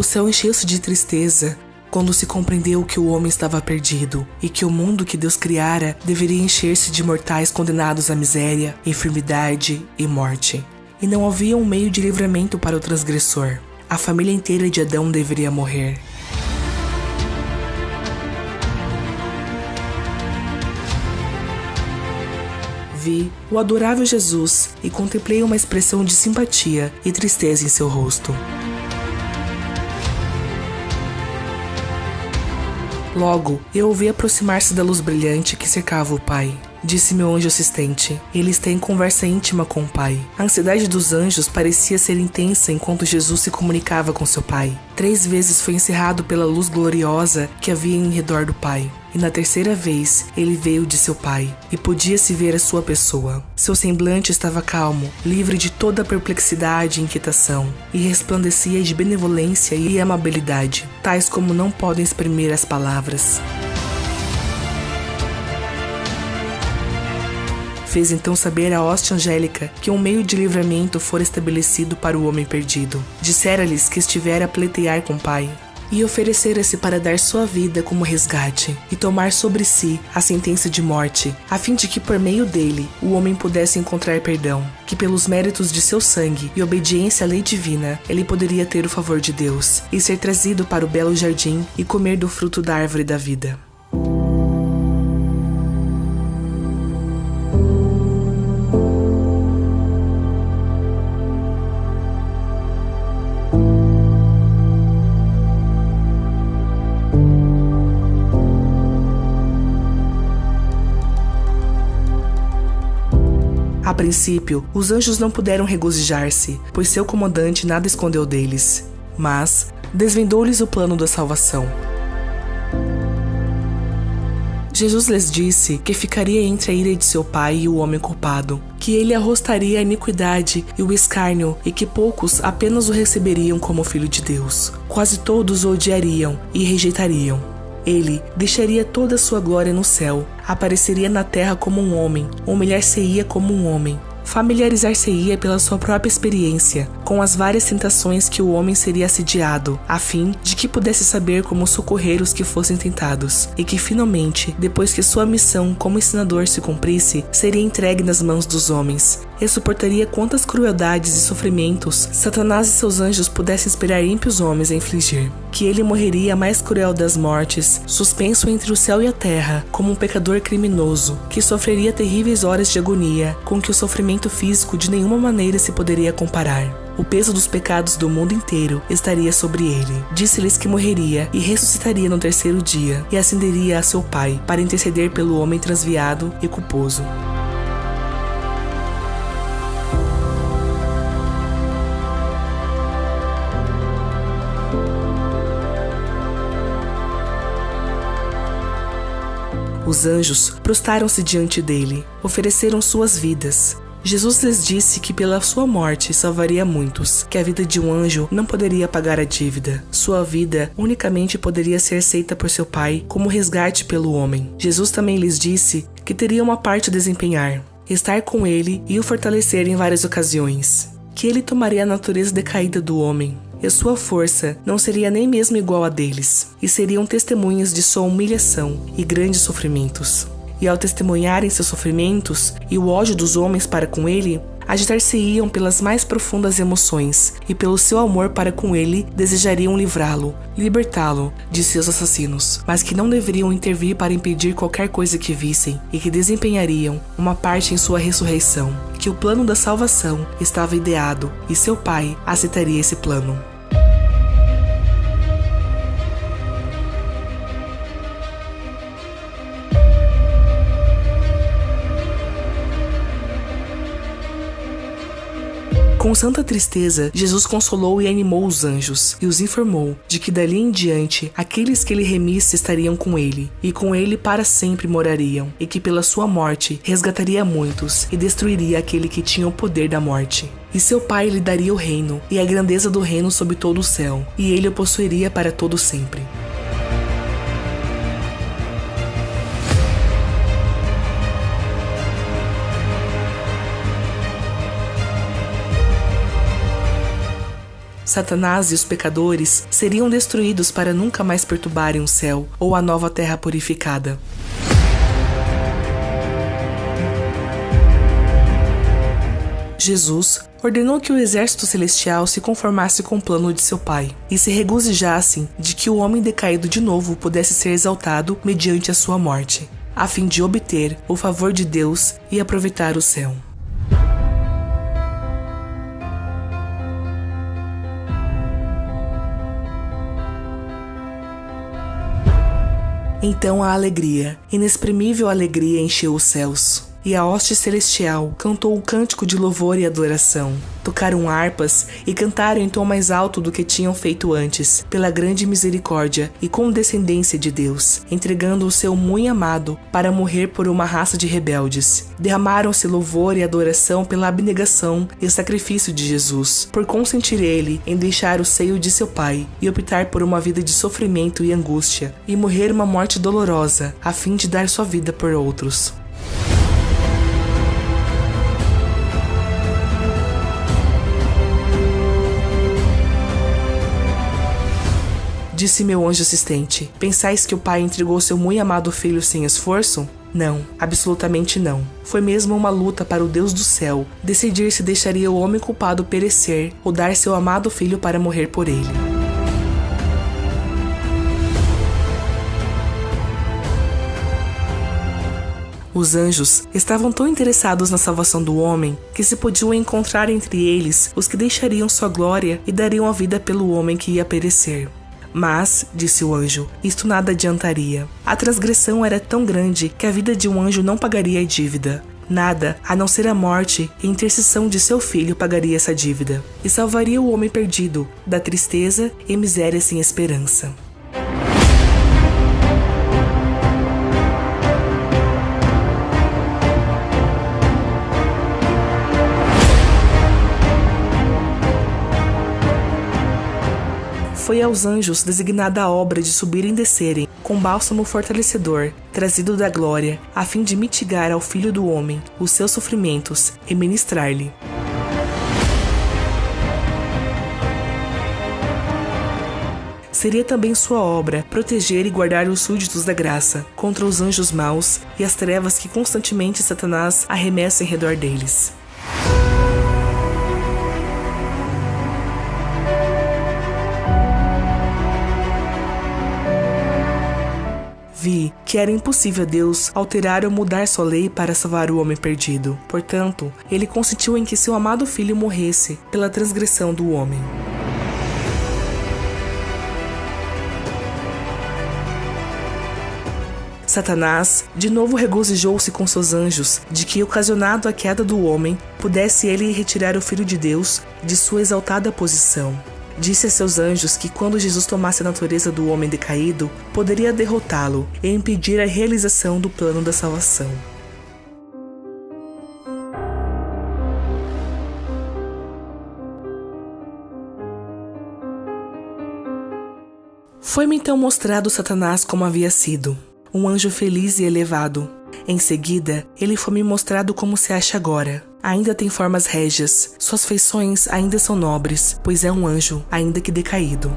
céu encheu-se de tristeza quando se compreendeu que o homem estava perdido e que o mundo que Deus criara deveria encher-se de mortais condenados à miséria, enfermidade e morte. E não havia um meio de livramento para o transgressor. A família inteira de Adão deveria morrer. Vi o adorável Jesus e contemplei uma expressão de simpatia e tristeza em seu rosto. Logo, eu ouvi aproximar-se da luz brilhante que cercava o Pai. Disse meu anjo assistente: ele está em conversa íntima com o Pai. A ansiedade dos anjos parecia ser intensa enquanto Jesus se comunicava com seu Pai. 3 vezes foi encerrado pela luz gloriosa que havia em redor do Pai. E na terceira vez, ele veio de seu Pai, e podia-se ver a sua pessoa. Seu semblante estava calmo, livre de toda perplexidade e inquietação, e resplandecia de benevolência e amabilidade, tais como não podem exprimir as palavras. Fez então saber à hoste angélica que um meio de livramento fora estabelecido para o homem perdido. Dissera-lhes que estivera a pleitear com o Pai, e oferecera-se para dar sua vida como resgate, e tomar sobre si a sentença de morte, a fim de que por meio dele o homem pudesse encontrar perdão, que pelos méritos de seu sangue e obediência à lei divina, ele poderia ter o favor de Deus, e ser trazido para o belo jardim e comer do fruto da árvore da vida. A princípio, os anjos não puderam regozijar-se, pois seu comandante nada escondeu deles, mas desvendou-lhes o plano da salvação. Jesus lhes disse que ficaria entre a ira de seu pai e o homem culpado, que ele arrostaria a iniquidade e o escárnio e que poucos apenas o receberiam como filho de Deus. Quase todos o odiariam e rejeitariam. Ele deixaria toda a sua glória no céu, apareceria na terra como um homem, humilhar-se-ia como um homem, familiarizar-se-ia pela sua própria experiência com as várias tentações que o homem seria assediado, a fim de que pudesse saber como socorrer os que fossem tentados, e que finalmente, depois que sua missão como ensinador se cumprisse, seria entregue nas mãos dos homens, e suportaria quantas crueldades e sofrimentos Satanás e seus anjos pudessem esperar ímpios homens a infligir. Que ele morreria a mais cruel das mortes, suspenso entre o céu e a terra, como um pecador criminoso, que sofreria terríveis horas de agonia, com que o sofrimento físico de nenhuma maneira se poderia comparar. O peso dos pecados do mundo inteiro estaria sobre ele. Disse-lhes que morreria e ressuscitaria no 3º dia, e ascenderia a seu Pai, para interceder pelo homem transviado e culposo. Os anjos prostaram-se diante dele, ofereceram suas vidas. Jesus lhes disse que pela sua morte salvaria muitos, que a vida de um anjo não poderia pagar a dívida. Sua vida unicamente poderia ser aceita por seu Pai como resgate pelo homem. Jesus também lhes disse que teria uma parte a desempenhar, estar com ele e o fortalecer em várias ocasiões, que ele tomaria a natureza decaída do homem, e sua força não seria nem mesmo igual a deles, e seriam testemunhas de sua humilhação e grandes sofrimentos. E ao testemunharem seus sofrimentos e o ódio dos homens para com ele, agitar-se-iam pelas mais profundas emoções, e pelo seu amor para com ele desejariam livrá-lo, libertá-lo de seus assassinos, mas que não deveriam intervir para impedir qualquer coisa que vissem, e que desempenhariam uma parte em sua ressurreição, que o plano da salvação estava ideado, e seu Pai aceitaria esse plano. Com santa tristeza, Jesus consolou e animou os anjos, e os informou de que dali em diante, aqueles que ele remisse estariam com ele, e com ele para sempre morariam, e que pela sua morte resgataria muitos, e destruiria aquele que tinha o poder da morte. E seu Pai lhe daria o reino, e a grandeza do reino sobre todo o céu, e ele o possuiria para todo sempre. Satanás e os pecadores seriam destruídos para nunca mais perturbarem o céu ou a nova terra purificada. Jesus ordenou que o exército celestial se conformasse com o plano de seu Pai e se regozijassem de que o homem decaído de novo pudesse ser exaltado mediante a sua morte, a fim de obter o favor de Deus e aproveitar o céu. Então a alegria, inexprimível alegria, encheu os céus. E a hoste celestial cantou o cântico de louvor e adoração. Tocaram harpas e cantaram em tom mais alto do que tinham feito antes, pela grande misericórdia e condescendência de Deus, entregando o seu muito amado para morrer por uma raça de rebeldes. Derramaram-se louvor e adoração pela abnegação e sacrifício de Jesus, por consentir ele em deixar o seio de seu Pai e optar por uma vida de sofrimento e angústia, e morrer uma morte dolorosa, a fim de dar sua vida por outros. Disse meu anjo assistente: pensais que o Pai entregou seu muito amado filho sem esforço? Não, absolutamente não. Foi mesmo uma luta para o Deus do céu decidir se deixaria o homem culpado perecer ou dar seu amado filho para morrer por ele. Os anjos estavam tão interessados na salvação do homem que se podiam encontrar entre eles os que deixariam sua glória e dariam a vida pelo homem que ia perecer. Mas, disse o anjo, isto nada adiantaria. A transgressão era tão grande que a vida de um anjo não pagaria a dívida. Nada, a não ser a morte e a intercessão de seu filho pagaria essa dívida, e salvaria o homem perdido da tristeza e miséria sem esperança. Foi aos anjos designada a obra de subirem e descerem, com bálsamo fortalecedor, trazido da glória, a fim de mitigar ao Filho do Homem os seus sofrimentos e ministrar-lhe. Seria também sua obra proteger e guardar os súditos da graça contra os anjos maus e as trevas que constantemente Satanás arremessa em redor deles. Vi que era impossível a Deus alterar ou mudar sua lei para salvar o homem perdido. Portanto, ele consentiu em que seu amado filho morresse pela transgressão do homem. Satanás de novo regozijou-se com seus anjos de que, ocasionado a queda do homem, pudesse ele retirar o Filho de Deus de sua exaltada posição. Disse a seus anjos que quando Jesus tomasse a natureza do homem decaído, poderia derrotá-lo e impedir a realização do plano da salvação. Foi-me então mostrado Satanás como havia sido, um anjo feliz e elevado. Em seguida, ele foi-me mostrado como se acha agora. Ainda tem formas régias, suas feições ainda são nobres, pois é um anjo, ainda que decaído.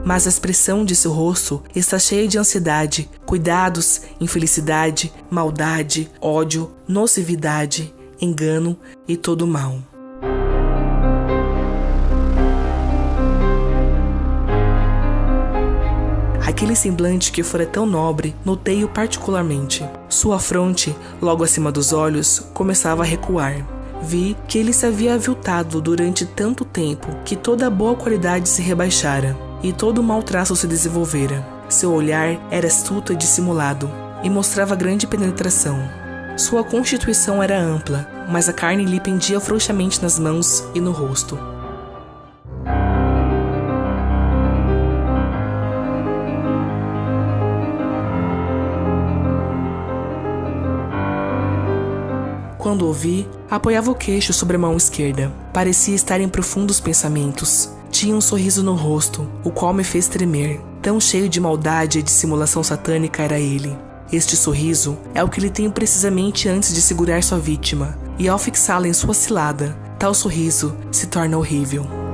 Mas a expressão de seu rosto está cheia de ansiedade, cuidados, infelicidade, maldade, ódio, nocividade, engano e todo o mal. Aquele semblante que fora tão nobre, notei-o particularmente. Sua fronte, logo acima dos olhos, começava a recuar. Vi que ele se havia aviltado durante tanto tempo que toda a boa qualidade se rebaixara e todo o mau traço se desenvolvera. Seu olhar era astuto e dissimulado e mostrava grande penetração. Sua constituição era ampla, mas a carne lhe pendia frouxamente nas mãos e no rosto. Quando o vi, apoiava o queixo sobre a mão esquerda. Parecia estar em profundos pensamentos. Tinha um sorriso no rosto, o qual me fez tremer. Tão cheio de maldade e dissimulação satânica era ele. Este sorriso é o que ele tem precisamente antes de segurar sua vítima e ao fixá-la em sua cilada, tal sorriso se torna horrível.